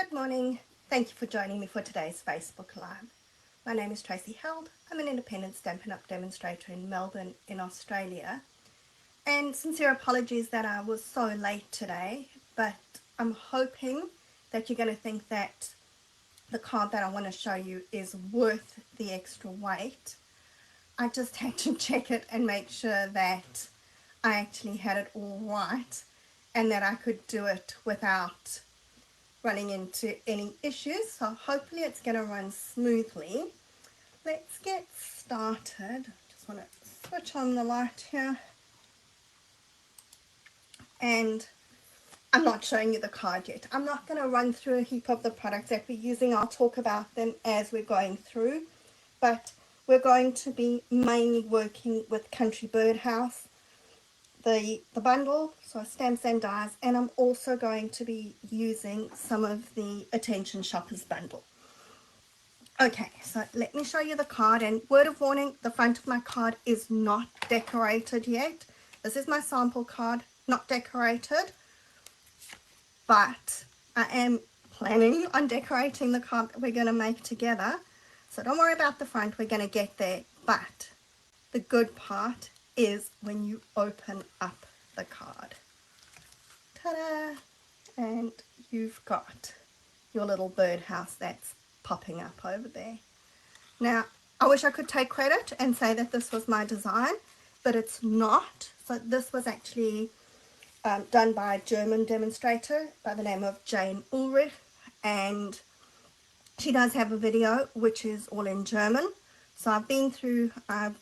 Good morning. Thank you for joining me for today's Facebook Live. My name is Tracy Held. I'm an independent Stampin' Up! Demonstrator in Melbourne in Australia. And sincere apologies that I was so late today, but I'm hoping that you're going to think that the card that I want to show you is worth the extra wait. I just had to check it and make sure that I actually had it all right and that I could do it without running into any issues. So hopefully it's going to run smoothly. Let's get started. Just want to switch on the light here. And I'm not showing you the card yet. I'm not going to run through a heap of the products that we're using. I'll talk about them as we're going through. But we're going to be mainly working with Country Birdhouse, the bundle, so stamps and dies, and I'm also going to be using some of the Attention Shoppers bundle. Okay, so let me show you the card, and word of warning, the front of my card is not decorated yet. This is my sample card, not decorated, but I am planning on decorating the card that we're going to make together. So don't worry about the front, we're going to get there, but the good part is when you open up the card. Ta-da! And you've got your little birdhouse that's popping up over there. Now, I wish I could take credit and say that this was my design, but it's not. So this was actually done by a German demonstrator by the name of Jane Ulrich, and she does have a video which is all in German. So I've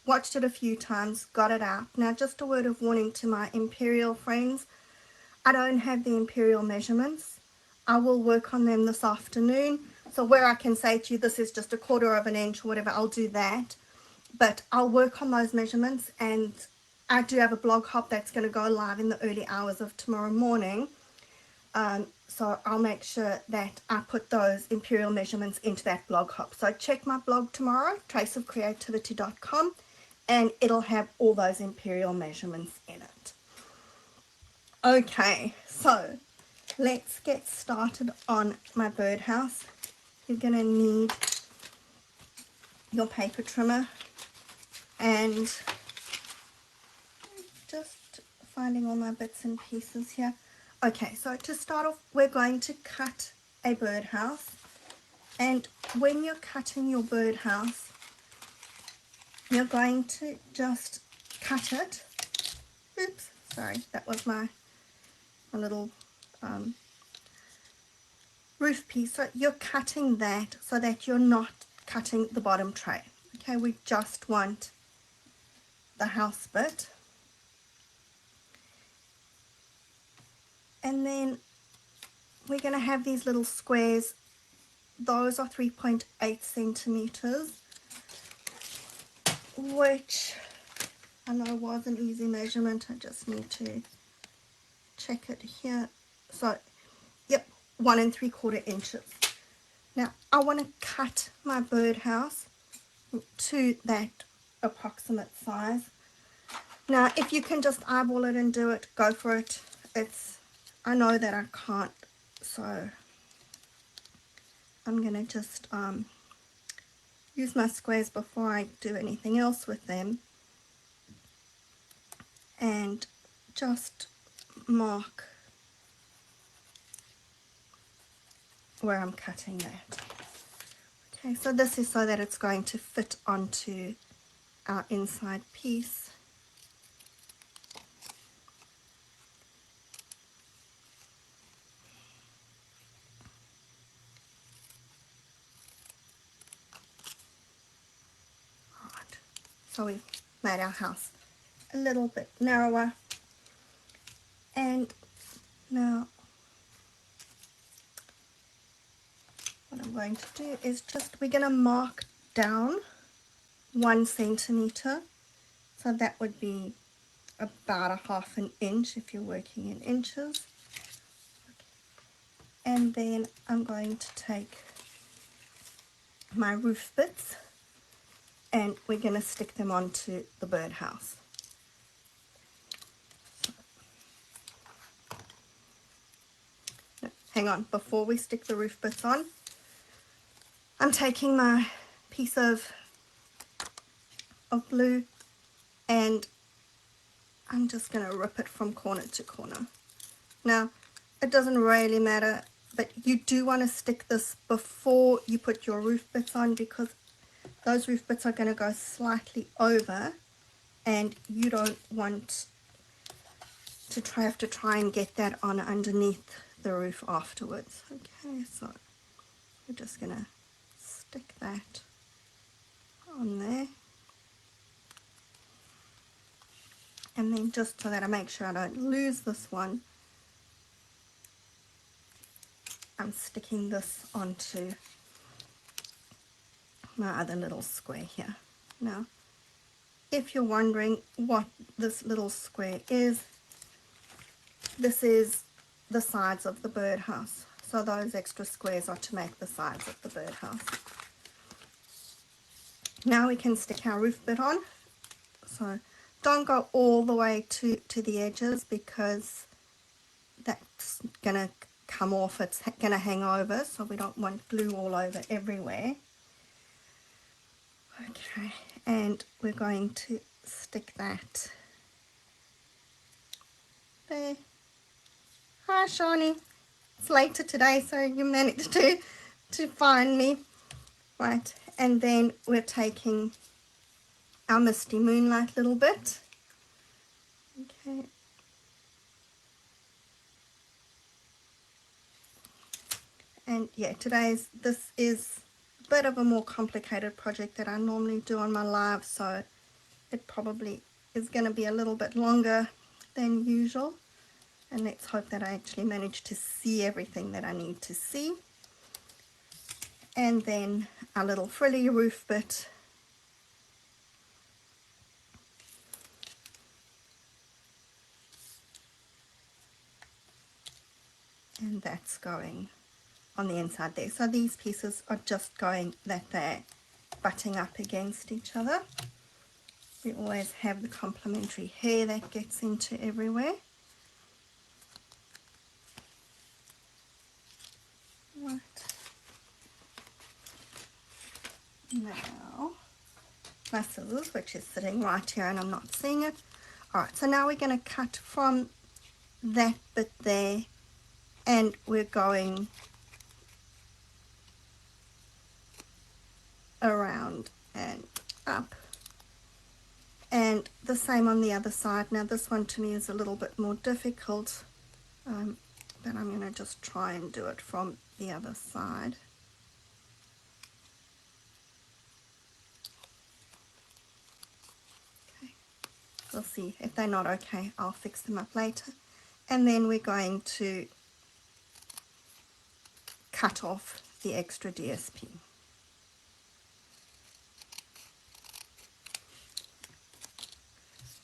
watched it a few times, got it out. Now, just a word of warning to my Imperial friends, I don't have the Imperial measurements. I will work on them this afternoon. So where I can say to you, this is just 1/4 of an inch or whatever, I'll do that. But I'll work on those measurements, and I do have a blog hop that's going to go live in the early hours of tomorrow morning. So I'll make sure that I put those Imperial measurements into that blog hop. So check my blog tomorrow, traceofcreativity.com, and it'll have all those Imperial measurements in it. Okay, so let's get started on my birdhouse. You're going to need your paper trimmer and just finding all my bits and pieces here. Okay, so to start off, we're going to cut a birdhouse, and when you're cutting your birdhouse, you're going to just cut it. Oops, sorry, that was my little roof piece. So you're cutting that so that you're not cutting the bottom tray. Okay, we just want the house bit. And then we're going to have these little squares. Those are 3.8 centimeters, which I know was an easy measurement. I just need to check it here. So, yep, 1 3/4 inches. Now, I want to cut my birdhouse to that approximate size. Now, if you can just eyeball it and do it, go for it. I know that I can't, so I'm going to just use my squares before I do anything else with them, and just mark where I'm cutting that. Okay, so this is so that it's going to fit onto our inside piece. Right, so we've made our house a little bit narrower, and now what I'm going to do is we're going to mark down 1 centimeter, so that would be about 1/2 inch if you're working in inches. And then I'm going to take my roof bits and we're going to stick them onto the birdhouse. hang on, before we stick the roof bits on, I'm taking my piece of blue and I'm just going to rip it from corner to corner. Now, it doesn't really matter, but you do want to stick this before you put your roof bits on, because those roof bits are going to go slightly over and you don't want to have to try and get that on underneath the roof afterwards. Okay, so we're just going to stick that on there. And then just so that I make sure I don't lose this one, I'm sticking this onto my other little square here. Now, if you're wondering what this little square is, this is the sides of the birdhouse. So those extra squares are to make the sides of the birdhouse. Now we can stick our roof bit on. So don't go all the way to the edges, because that's gonna come off, it's gonna hang over, so we don't want glue all over everywhere. Okay, and we're going to stick that there. Hi Shawnee, it's later today, so you managed to find me. Right, and then we're taking our Misty Moonlight little bit. Okay. And yeah, this is a bit of a more complicated project that I normally do on my live, so it probably is going to be a little bit longer than usual. And let's hope that I actually manage to see everything that I need to see. And then our little frilly roof bit. And that's going on the inside there. So these pieces are just going that they're butting up against each other. We always have the complementary hair that gets into everywhere. Right. Now, my scissors, which is sitting right here and I'm not seeing it. Alright, so now we're going to cut from that bit there, and we're going around and up. And the same on the other side. Now this one to me is a little bit more difficult, but I'm going to just try and do it from the other side. Okay, we'll see. If they're not okay, I'll fix them up later. And then we're going to cut off the extra DSP.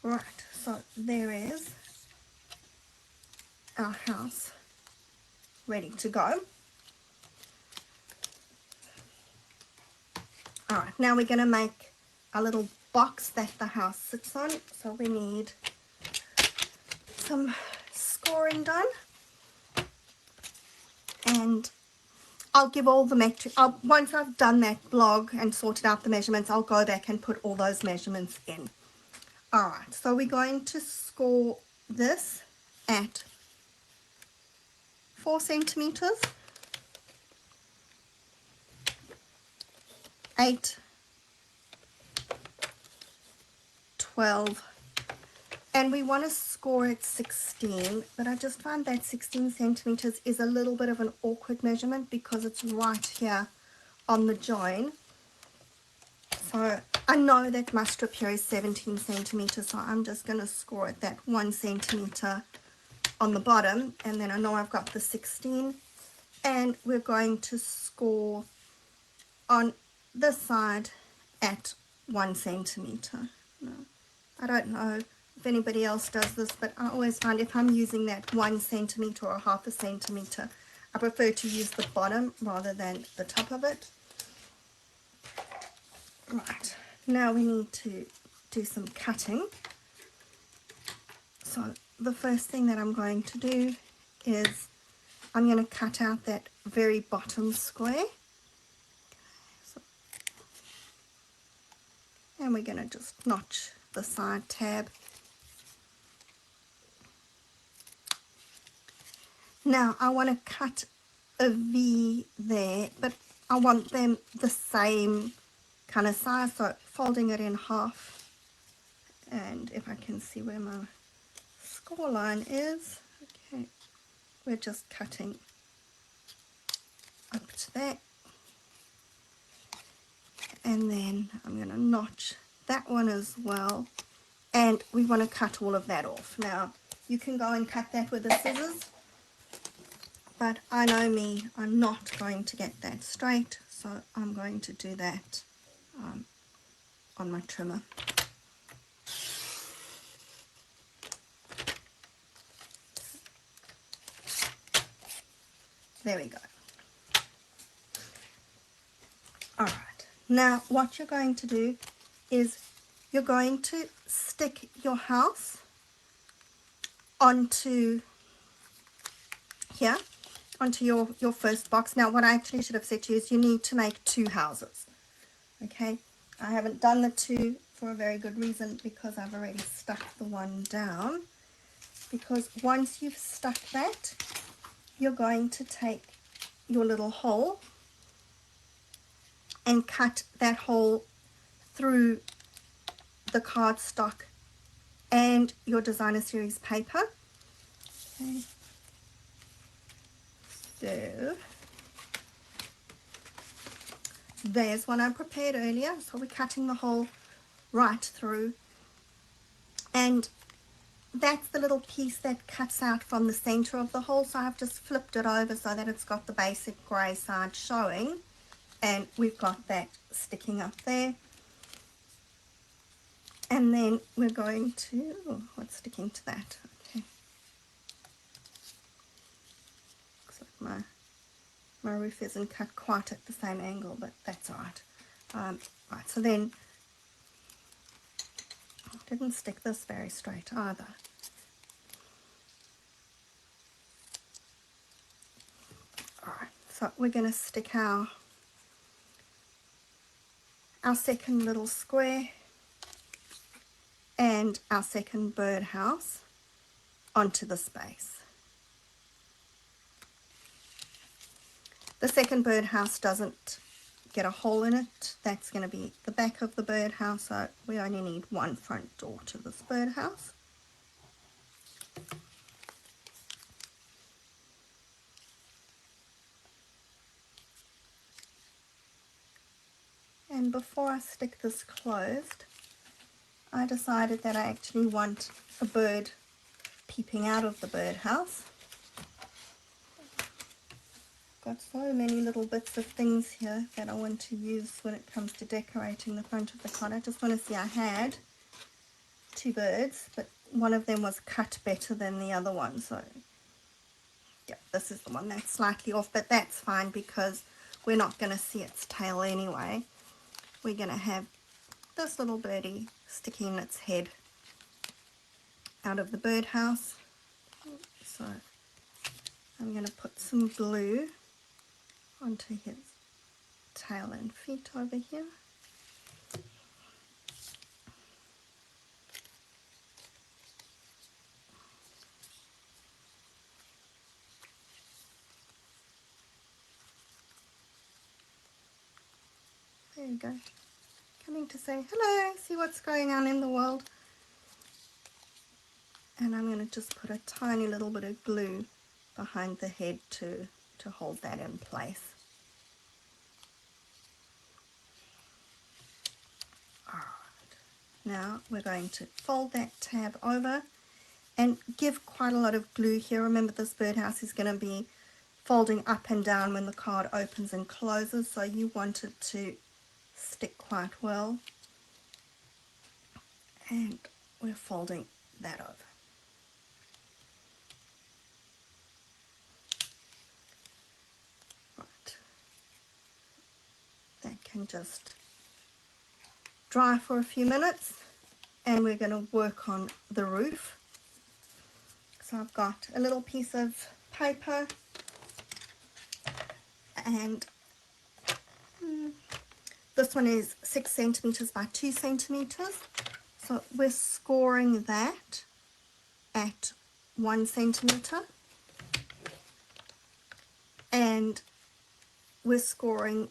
Right, so there is our house ready to go. Alright, now we're going to make a little box that the house sits on. So we need some scoring done. And I'll give all the metric, once I've done that blog and sorted out the measurements, I'll go back and put all those measurements in. Alright, so we're going to score this at 4 centimeters, 8, 12, and we want to score at 16, but I just find that 16 centimeters is a little bit of an awkward measurement because it's right here on the join. So I know that my strip here is 17 centimeters, so I'm just going to score at that 1 centimeter on the bottom, and then I know I've got the 16, and we're going to score on this side at 1 centimeter. No, I don't know if anybody else does this, but I always find if I'm using that 1 centimeter or half a centimeter, I prefer to use the bottom rather than the top of it. Right, now we need to do some cutting. So the first thing that I'm going to do is I'm going to cut out that very bottom square. So, and we're going to just notch the side tab. Now I want to cut a V there, but I want them the same kind of size, so folding it in half. And if I can see where my score line is, okay, we're just cutting up to that. And then I'm going to notch that one as well. And we want to cut all of that off. Now, you can go and cut that with the scissors, but I know me, I'm not going to get that straight, so I'm going to do that on my trimmer. There we go. Alright, now what you're going to do is you're going to stick your house onto here, onto your first box. Now what I actually should have said to you is you need to make 2 houses. Okay, I haven't done the 2 for a very good reason, because I've already stuck the one down. Because once you've stuck that, you're going to take your little hole and cut that hole through the cardstock and your designer series paper. Okay. So there's one I prepared earlier, so we're cutting the hole right through, and that's the little piece that cuts out from the center of the hole. So I've just flipped it over so that it's got the basic grey side showing, and we've got that sticking up there. And then we're going to, oh, what's sticking to that? Okay, looks like my roof isn't cut quite at the same angle, but that's all right. Right, so then I didn't stick this very straight either. Alright, so we're going to stick our second little square and our second birdhouse onto the space. The second birdhouse doesn't get a hole in it. That's going to be the back of the birdhouse, so we only need one front door to this birdhouse. And before I stick this closed, I decided that I actually want a bird peeping out of the birdhouse. Got so many little bits of things here that I want to use when it comes to decorating the front of the card. I just want to see, I had 2 birds, but one of them was cut better than the other one, so yeah, this is the one that's slightly off, but that's fine because we're not going to see its tail anyway. We're going to have this little birdie sticking its head out of the birdhouse. So I'm going to put some glue onto his tail and feet over here. There you go. Coming to say hello, see what's going on in the world. And I'm going to just put a tiny little bit of glue behind the head to hold that in place. Alright, now we're going to fold that tab over and give quite a lot of glue here. Remember, this birdhouse is going to be folding up and down when the card opens and closes, so you want it to stick quite well. And we're folding that over. Right. That can just dry for a few minutes, and we're going to work on the roof. So I've got a little piece of paper and this one is 6 centimeters by 2 centimeters. So we're scoring that at 1 centimeter, and we're scoring,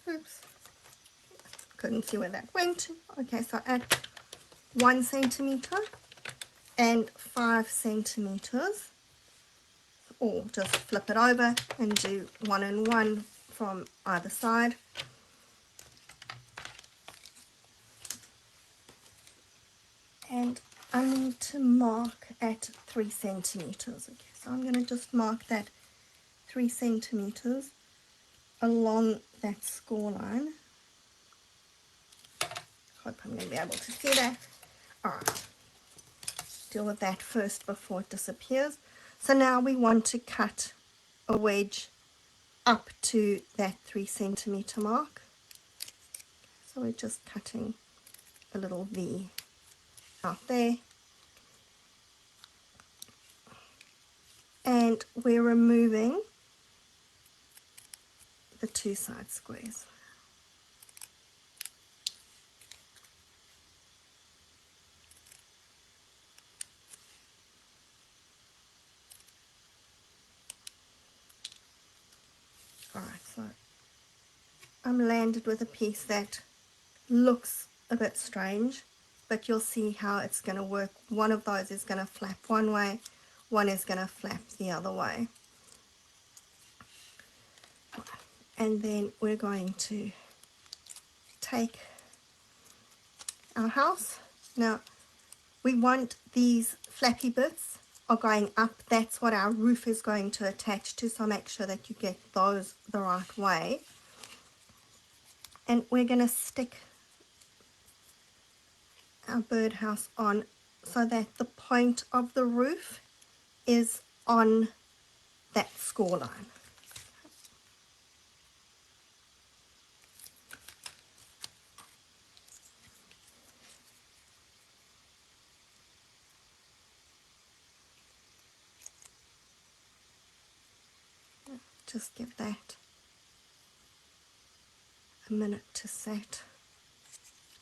oops, couldn't see where that went. Okay, so at 1 centimeter and 5 centimeters, or just flip it over and do 1 and 1 from either side. And I need to mark at 3 centimeters. Okay, so I'm going to just mark that 3 centimeters along that score line. Hope I'm going to be able to see that. Alright, deal with that first before it disappears. So now we want to cut a wedge up to that 3 centimeter mark. So we're just cutting a little V out there. And we're removing the 2 side squares. Alright, so I'm landed with a piece that looks a bit strange, but you'll see how it's going to work. One of those is going to flap one way, one is going to flap the other way. And then we're going to take our house. Now we want these flappy bits are going up. That's what our roof is going to attach to, so make sure that you get those the right way. And we're going to stick our birdhouse on so that the point of the roof is on that score line. Just give that a minute to set.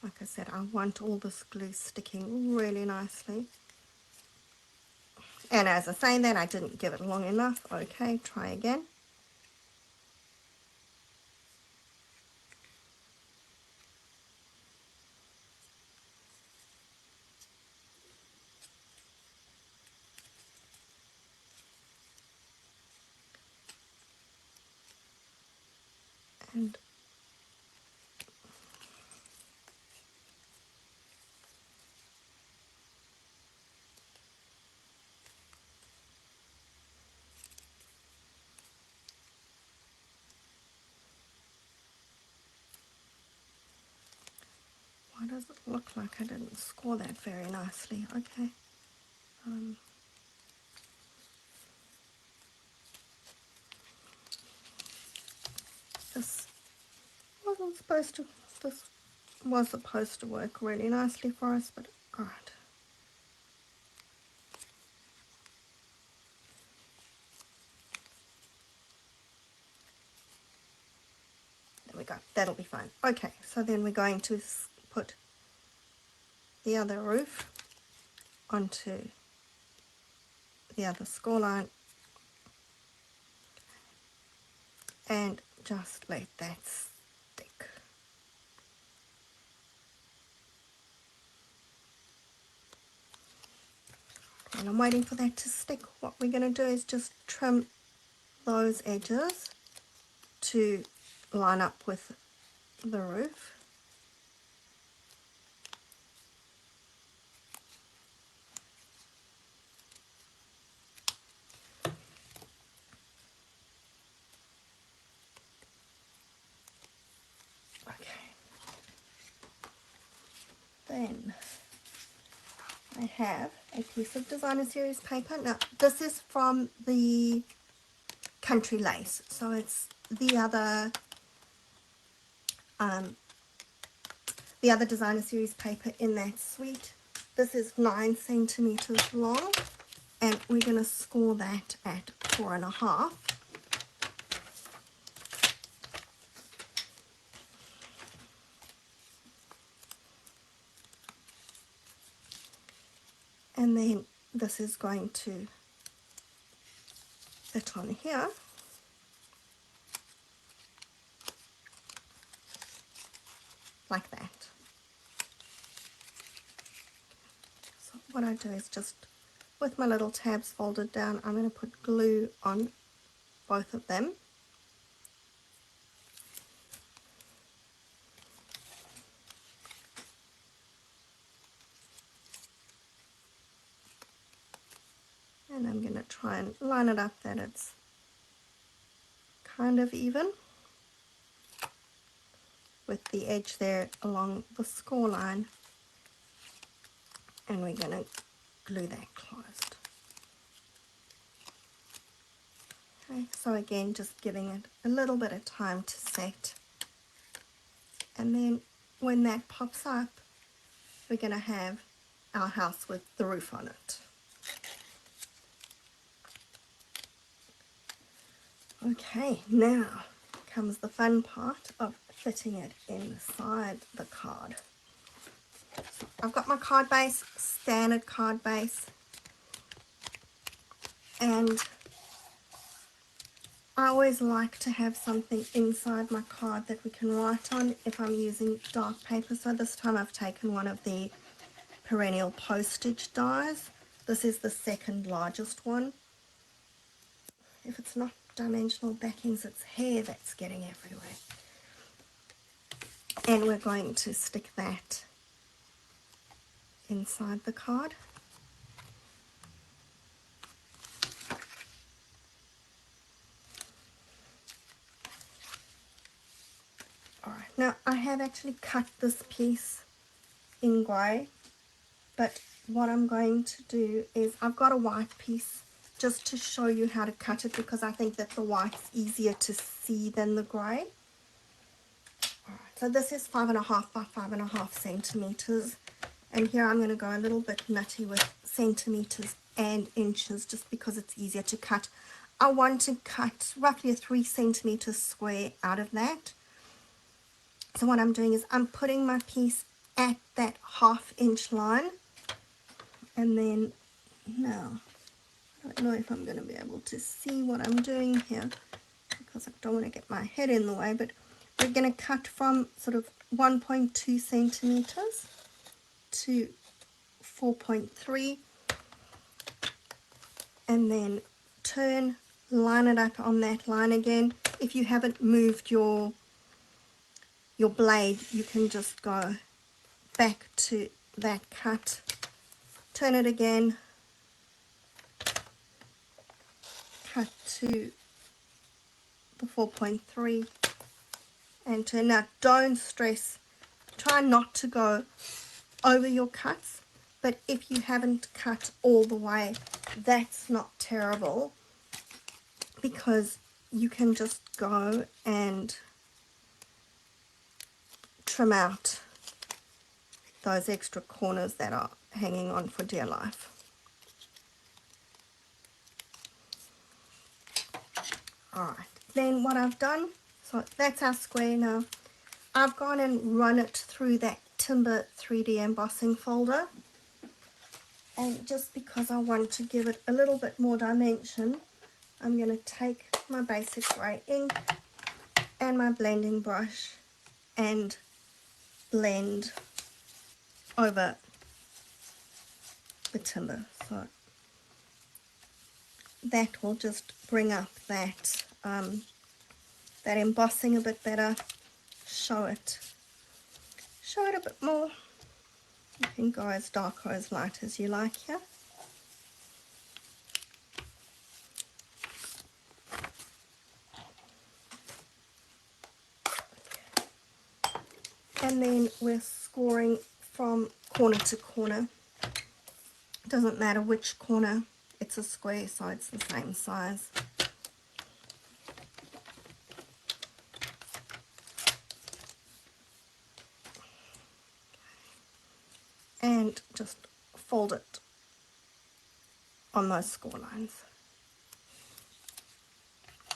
Like I said, I want all this glue sticking really nicely. And as I say that, I didn't give it long enough. Okay, try again. And why does it look like I didn't score that very nicely? Okay. This wasn't supposed to, this was supposed to work really nicely for us, but alright. There we go, that'll be fine. Okay, so then we're going to put the other roof onto the other score line and just let that stick. And I'm waiting for that to stick. What we're going to do is just trim those edges to line up with the roof. Okay. Then I have a piece of designer series paper. Now this is from the Country Lace, so it's the other designer series paper in that suite. This is 9 centimeters long, and we're going to score that at 4.5. and then this is going to fit on here. Like that. So what I do is just, with my little tabs folded down, I'm going to put glue on both of them. And I'm going to try and line it up that it's kind of even with the edge there along the score line, and we're going to glue that closed. Okay, so again, just giving it a little bit of time to set, and then when that pops up, we're going to have our house with the roof on it. Okay, now comes the fun part of fitting it inside the card. So I've got my card base, standard card base, and I always like to have something inside my card that we can write on if I'm using dark paper. So this time I've taken one of the perennial postage dies. This is the second largest one. If it's not dimensional backings, it's hair that's getting everywhere. And we're going to stick that inside the card. Alright, now I have actually cut this piece in grey, but what I'm going to do is, I've got a white piece just to show you how to cut it, because I think that the white's easier to see than the grey. Alright, so this is 5.5 by 5.5 centimeters, and here I'm going to go a little bit nutty with centimeters and inches just because it's easier to cut. I want to cut roughly a 3 centimeter square out of that. So what I'm doing is I'm putting my piece at that 1/2 inch line, and then now I don't know if I'm going to be able to see what I'm doing here because I don't want to get my head in the way, but we're going to cut from sort of 1.2 centimeters to 4.3, and then turn, line it up on that line again. If you haven't moved your blade, you can just go back to that cut, turn it again, cut to the 4.3 and turn. Now don't stress, try not to go over your cuts, but if you haven't cut all the way, that's not terrible, because you can just go and trim out those extra corners that are hanging on for dear life. Alright, then what I've done, so that's our square now. I've gone and run it through that Timber 3D embossing folder, and just because I want to give it a little bit more dimension, I'm going to take my basic grey ink and my blending brush and blend over the timber. So that will just bring up that that embossing a bit better, show it a bit more. You can go as dark or as light as you like here. And then we're scoring from corner to corner. Doesn't matter which corner, it's a square, so it's the same size. And just fold it on those score lines.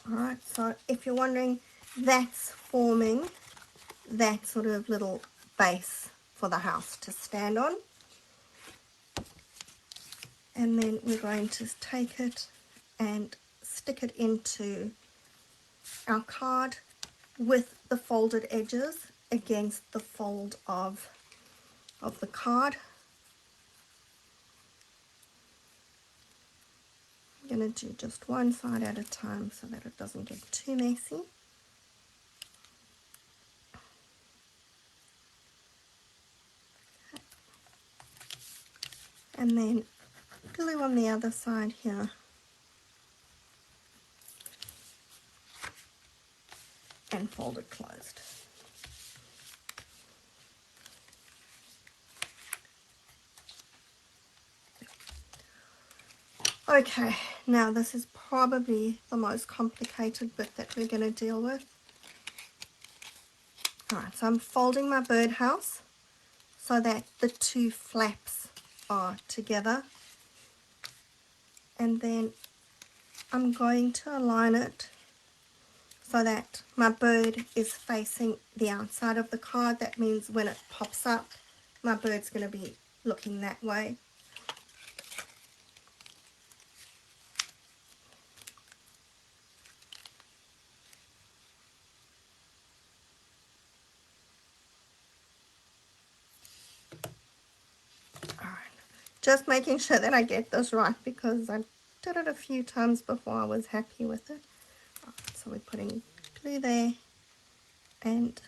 Alright, so if you're wondering, that's forming that sort of little base for the house to stand on. And then we're going to take it and stick it into our card with the folded edges against the fold of the card. I'm going to do just one side at a time so that it doesn't get too messy. And then glue on the other side here. And fold it closed. Okay, now this is probably the most complicated bit that we're going to deal with. Alright, so I'm folding my birdhouse so that the two flaps are together. And then I'm going to align it so that my bird is facing the outside of the card. That means when it pops up, my bird's going to be looking that way. Alright, just making sure that I get this right because I did it a few times before I was happy with it. Alright, so we're putting glue there and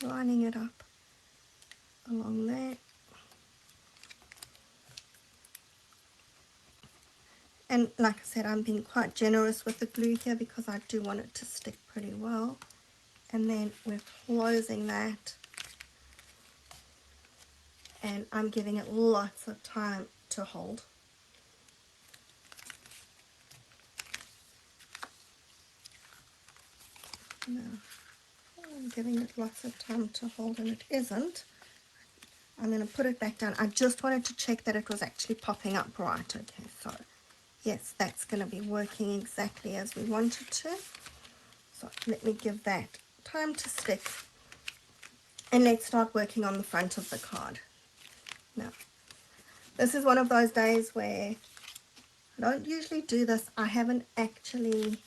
lining it up along there. And like I said, I'm being quite generous with the glue here because I do want it to stick pretty well. And then we're closing that. And I'm giving it lots of time to hold. Now, I'm giving it lots of time to hold and it isn't. I'm going to put it back down. I just wanted to check that it was actually popping up right. Okay, so yes, that's going to be working exactly as we want it to. So let me give that time to stick. And let's start working on the front of the card. Now, this is one of those days where I don't usually do this. I haven't actually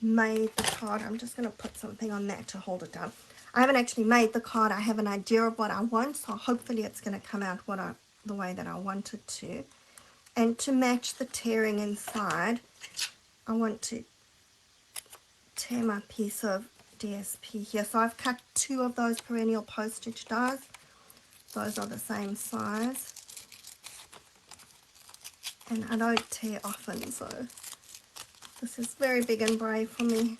made the card. I'm just going to put something on that to hold it down. I haven't actually made the card. I have an idea of what I want, so hopefully it's going to come out the way that I want it to. And to match the tearing inside, I want to tear my piece of DSP here. So I've cut 2 of those perennial postage dies. Those are the same size. And I don't tear often, so this is very big and brave for me.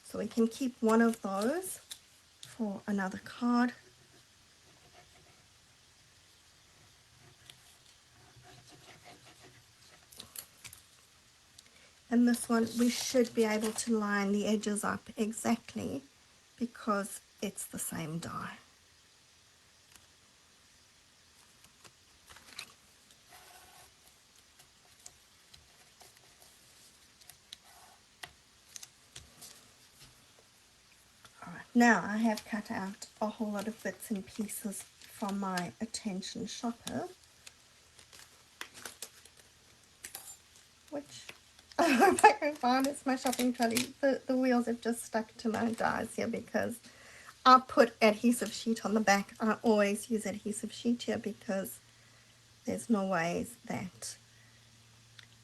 So we can keep one of those for another card. And this one, we should be able to line the edges up exactly because it's the same die. Alright, now I have cut out a whole lot of bits and pieces from my attention shopper, which I hope I can find. It's my shopping trolley. The wheels have just stuck to my dies here because I put adhesive sheet on the back. I always use adhesive sheet here because there's no ways that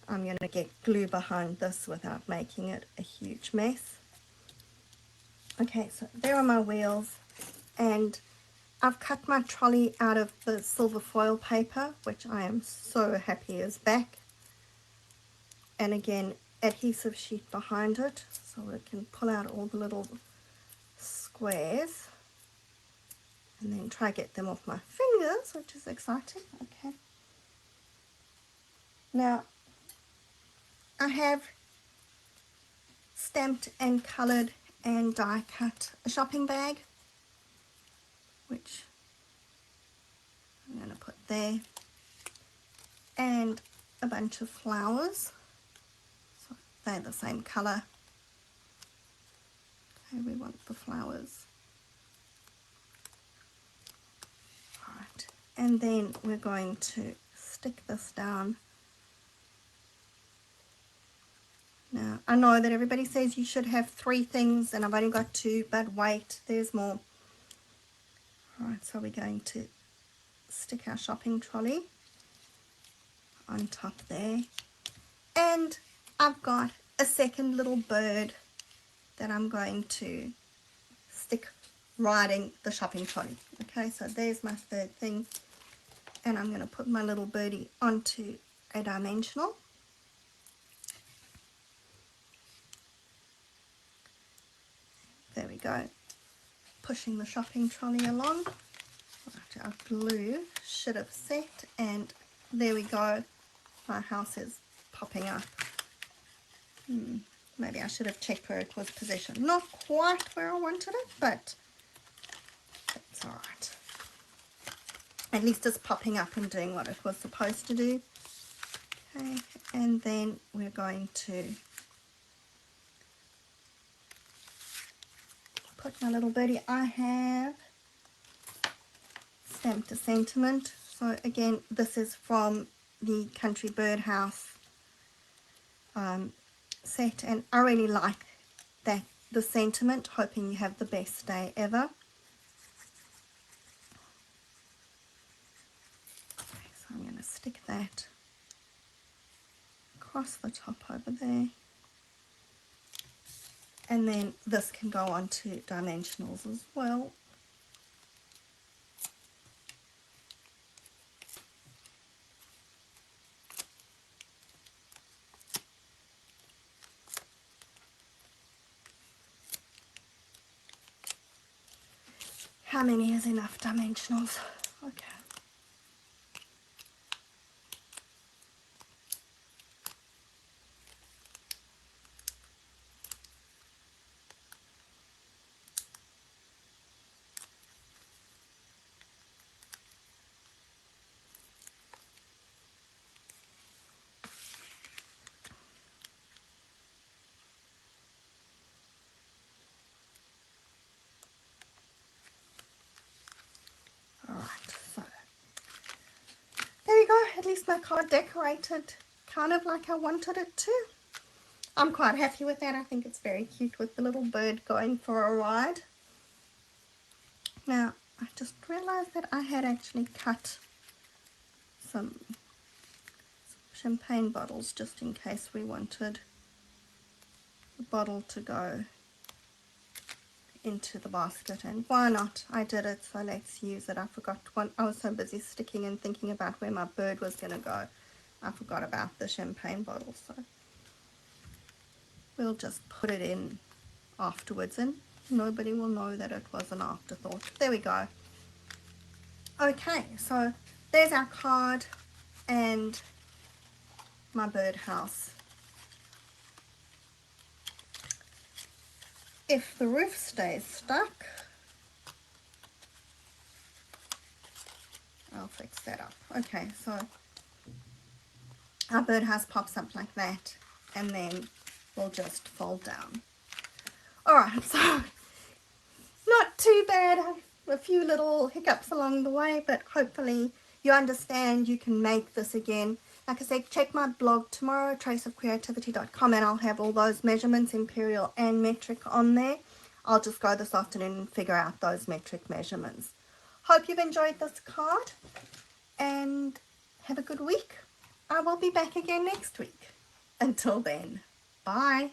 I'm going to get glue behind this without making it a huge mess. Okay, so there are my wheels, and I've cut my trolley out of the silver foil paper, which I am so happy is back. And again, adhesive sheet behind it, so we can pull out all the little squares and then try get them off my fingers, which is exciting. Okay. Now, I have stamped and coloured and die cut a shopping bag, which I'm going to put there, and a bunch of flowers. So they're the same colour. Okay, we want the flowers. Alright, and then we're going to stick this down. Now, I know that everybody says you should have 3 things and I've only got 2, but wait, there's more. Alright, so we're going to stick our shopping trolley on top there. And I've got a second little bird that I'm going to stick riding the shopping trolley. Okay, so there's my third thing. And I'm going to put my little birdie onto a dimensional. There we go. Pushing the shopping trolley along. Right, our glue should have set, and there we go. My house is popping up. Maybe I should have checked where it was positioned. Not quite where I wanted it, but that's alright. At least it's popping up and doing what it was supposed to do. Okay, and then we're going to put my little birdie. I have stamped a sentiment. So again, this is from the Country Birdhouse set, and I really like that, the sentiment, hoping you have the best day ever. Okay, so I'm going to stick that across the top over there, and then this can go on to dimensionals as well. How many is enough dimensionals? Okay. Alright, so there you go. At least my card decorated kind of like I wanted it to. I'm quite happy with that. I think it's very cute with the little bird going for a ride. Now, I just realized that I had actually cut some champagne bottles just in case we wanted the bottle to go into the basket, and why not? I did it, so let's use it. I forgot one. I was so busy sticking and thinking about where my bird was going to go, I forgot about the champagne bottle, so we'll just put it in afterwards and nobody will know that it was an afterthought. There we go. Okay, so there's our card and my birdhouse. If the roof stays stuck, I'll fix that up. Okay, so our birdhouse pops up like that, and then we'll just fold down. Alright, so not too bad. A few little hiccups along the way, but hopefully you understand you can make this again. Like I said, check my blog tomorrow, traceofcreativity.com, and I'll have all those measurements, imperial and metric, on there. I'll just go this afternoon and figure out those metric measurements. Hope you've enjoyed this card, and have a good week. I will be back again next week. Until then, bye.